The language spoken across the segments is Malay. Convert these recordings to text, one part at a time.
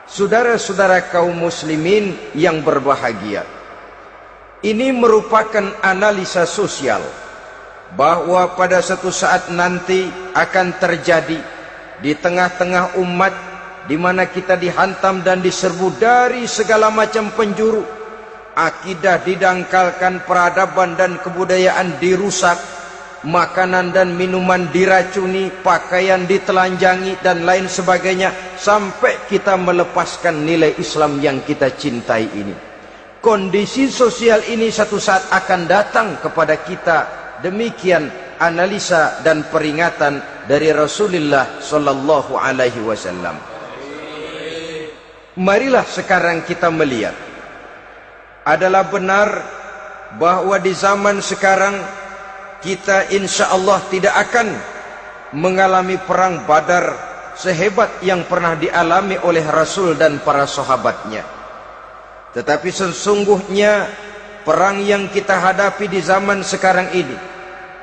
Saudara-saudara kaum muslimin yang berbahagia, ini merupakan analisa sosial bahwa pada suatu saat nanti akan terjadi di tengah-tengah umat di mana kita dihantam dan diserbu dari segala macam penjuru. Akidah didangkalkan, peradaban dan kebudayaan dirusak, makanan dan minuman diracuni, pakaian ditelanjangi dan lain sebagainya, sampai kita melepaskan nilai Islam yang kita cintai ini. Kondisi sosial ini satu saat akan datang kepada kita. Demikian analisa dan peringatan dari Rasulullah sallallahu alaihi wasallam. Marilah sekarang kita melihat, adalah benar bahwa di zaman sekarang kita insya Allah tidak akan mengalami perang Badar sehebat yang pernah dialami oleh Rasul dan para sahabatnya. Tetapi sesungguhnya perang yang kita hadapi di zaman sekarang ini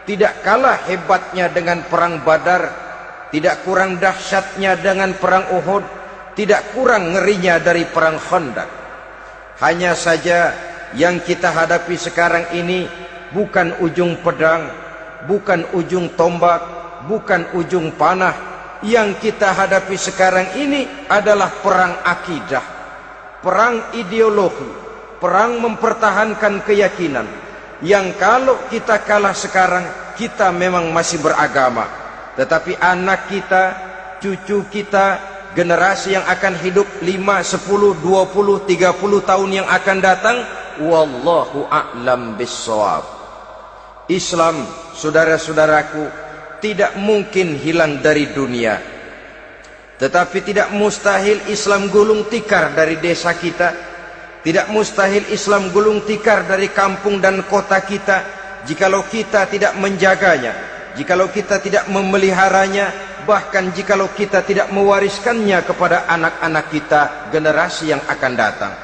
tidak kalah hebatnya dengan perang Badar, tidak kurang dahsyatnya dengan perang Uhud, tidak kurang ngerinya dari perang Khandaq. Hanya saja yang kita hadapi sekarang ini bukan ujung pedang, bukan ujung tombak, bukan ujung panah. Yang kita hadapi sekarang ini adalah perang akidah, perang ideologi, perang mempertahankan keyakinan. Yang kalau kita kalah sekarang, kita memang masih beragama. Tetapi anak kita, cucu kita, generasi yang akan hidup 5, 10, 20, 30 tahun yang akan datang, wallahu a'lam bissawab. Islam, saudara-saudaraku, tidak mungkin hilang dari dunia. Tetapi tidak mustahil Islam gulung tikar dari desa kita. Tidak mustahil Islam gulung tikar dari kampung dan kota kita, jikalau kita tidak menjaganya, jikalau kita tidak memeliharanya, bahkan jikalau kita tidak mewariskannya kepada anak-anak kita, generasi yang akan datang.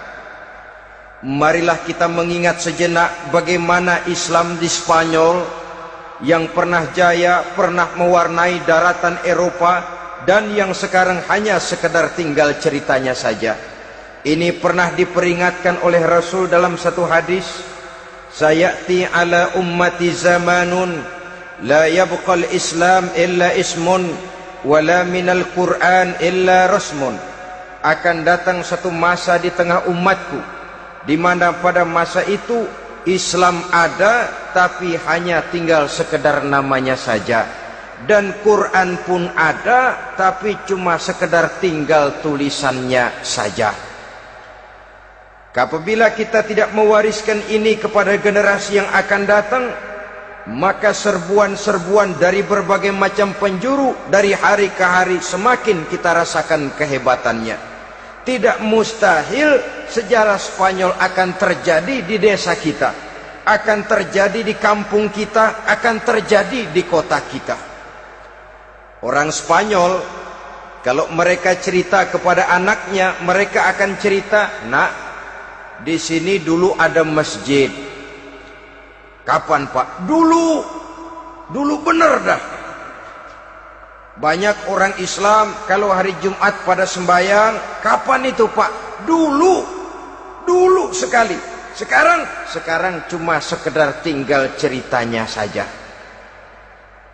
Marilah kita mengingat sejenak bagaimana Islam di Spanyol yang pernah jaya, pernah mewarnai daratan Eropa, dan yang sekarang hanya sekedar tinggal ceritanya saja. Ini pernah diperingatkan oleh Rasul dalam satu hadis, sayati ala ummati zamanun la yabqal Islam illa ismun wala minal Quran illa rasmun. Akan datang satu masa di tengah umatku di mana pada masa itu Islam ada tapi hanya tinggal sekedar namanya saja, dan Quran pun ada tapi cuma sekedar tinggal tulisannya saja. Apabila kita tidak mewariskan ini kepada generasi yang akan datang, maka serbuan-serbuan dari berbagai macam penjuru dari hari ke hari semakin kita rasakan kehebatannya. Tidak mustahil sejarah Spanyol akan terjadi di desa kita, akan terjadi di kampung kita, akan terjadi di kota kita. Orang Spanyol kalau mereka cerita kepada anaknya, mereka akan cerita, "Nak, di sini dulu ada masjid." Kapan, Pak? Dulu bener dah. Banyak orang Islam kalau hari Jumat pada sembahyang, kapan itu, Pak? Dulu sekali. Sekarang cuma sekedar tinggal ceritanya saja.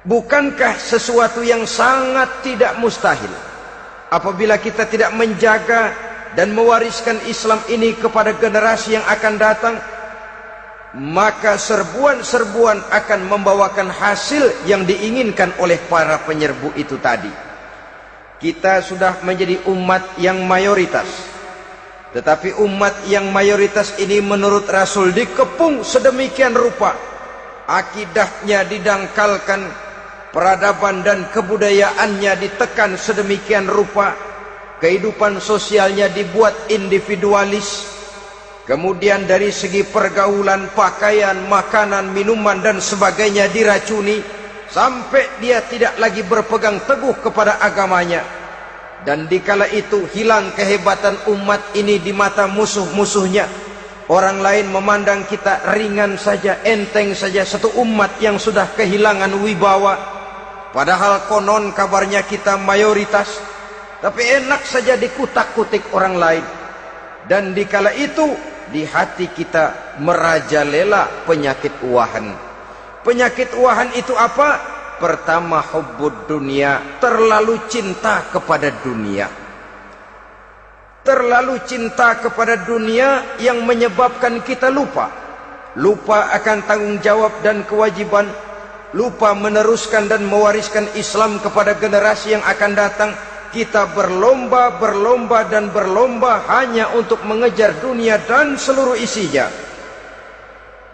Bukankah sesuatu yang sangat tidak mustahil apabila kita tidak menjaga dan mewariskan Islam ini kepada generasi yang akan datang? Maka serbuan-serbuan akan membawakan hasil yang diinginkan oleh para penyerbu itu tadi. Kita sudah menjadi umat yang mayoritas, tetapi umat yang mayoritas ini menurut Rasul dikepung sedemikian rupa, akidahnya didangkalkan, peradaban dan kebudayaannya ditekan sedemikian rupa, kehidupan sosialnya dibuat individualis. Kemudian dari segi pergaulan, pakaian, makanan, minuman dan sebagainya diracuni, sampai dia tidak lagi berpegang teguh kepada agamanya. Dan dikala itu hilang kehebatan umat ini di mata musuh-musuhnya. Orang lain memandang kita ringan saja, enteng saja, satu umat yang sudah kehilangan wibawa. Padahal konon kabarnya kita mayoritas. tapi enak saja dikutak-kutik orang lain. Dan dikala itu di hati kita merajalela penyakit uahan. Penyakit uahan itu apa? Pertama, hubbud dunia, terlalu cinta kepada dunia. Terlalu cinta kepada dunia yang menyebabkan kita lupa akan tanggung jawab dan kewajiban, lupa meneruskan dan mewariskan Islam kepada generasi yang akan datang. Kita berlomba hanya untuk mengejar dunia dan seluruh isinya.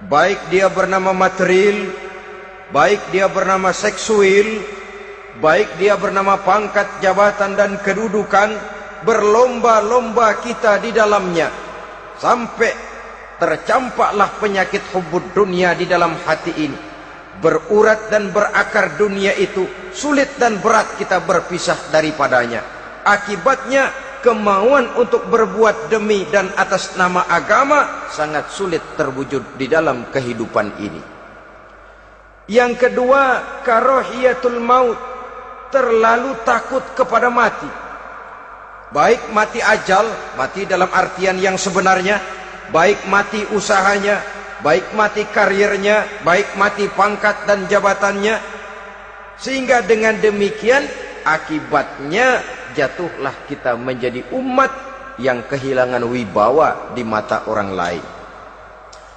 Baik dia bernama material, baik dia bernama seksual, baik dia bernama pangkat, jabatan dan kedudukan, berlomba-lomba kita di dalamnya. Sampai tercampaklah penyakit hubbud dunia di dalam hati ini. Berurat dan berakar dunia itu, sulit dan berat kita berpisah daripadanya. Akibatnya kemauan untuk berbuat demi dan atas nama agama sangat sulit terwujud di dalam kehidupan ini. Yang kedua, karahiyatul maut, terlalu takut kepada mati. Baik mati ajal, mati dalam artian yang sebenarnya, baik mati usahanya, baik mati karirnya, baik mati pangkat dan jabatannya. Sehingga dengan demikian akibatnya jatuhlah kita menjadi umat yang kehilangan wibawa di mata orang lain.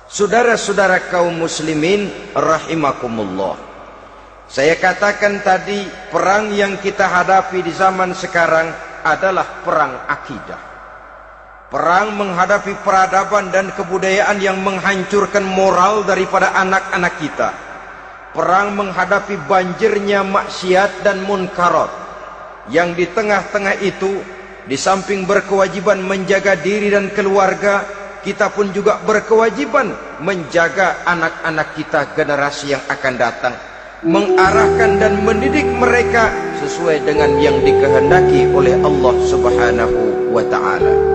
Saudara-saudara kaum muslimin rahimakumullah, saya katakan tadi, perang yang kita hadapi di zaman sekarang adalah perang akidah. Perang menghadapi peradaban dan kebudayaan yang menghancurkan moral daripada anak-anak kita. Perang menghadapi banjirnya maksiat dan munkarat, yang di tengah-tengah itu, di samping berkewajiban menjaga diri dan keluarga, kita pun juga berkewajiban menjaga anak-anak kita, generasi yang akan datang, mengarahkan dan mendidik mereka sesuai dengan yang dikehendaki oleh Allah Subhanahu wa ta'ala.